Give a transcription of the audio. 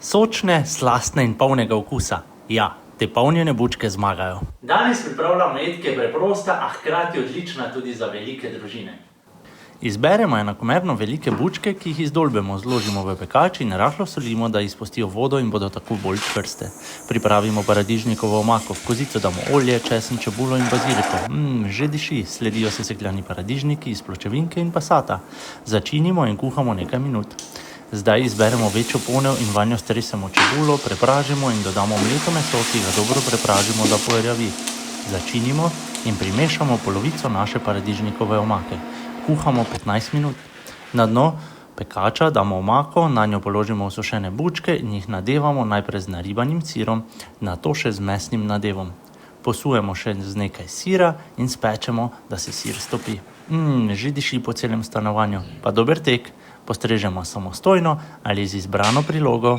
Sočne, slastne in polnega okusa. Ja, te polnjene bučke zmagajo. Danes pripravljamo jed, ki je preprosta, a hkrati odlična tudi za velike družine. Izberemo enakomerno velike bučke, ki jih izdolbemo, zložimo v pekač in rahlo solimo, da izpustijo vodo in bodo tako bolj čvrste. Pripravimo paradižnikovo omako, v kozico damo olje, česen, čebulo in baziliko. Že diši, sledijo sesekljani paradižniki iz pločevinke in pasata. Začinimo in kuhamo nekaj minut. Zdaj izberemo večjo ponev in vanjo stresemo čebulo, prepražimo in dodamo mleto meso, ki ga dobro prepražimo, da porjavi. Začinimo in primešamo polovico naše paradižnikove omake. Kuhamo 15 minut. Na dno pekača damo omako, nanjo položimo usušene bučke in jih nadevamo najprej z naribanim sirom, nato še z mesnim nadevom. Posujemo še z nekaj sira in spečemo, da se sir stopi. Že diši po celem stanovanju. Pa dober tek, postrežemo samostojno ali z izbrano prilogo.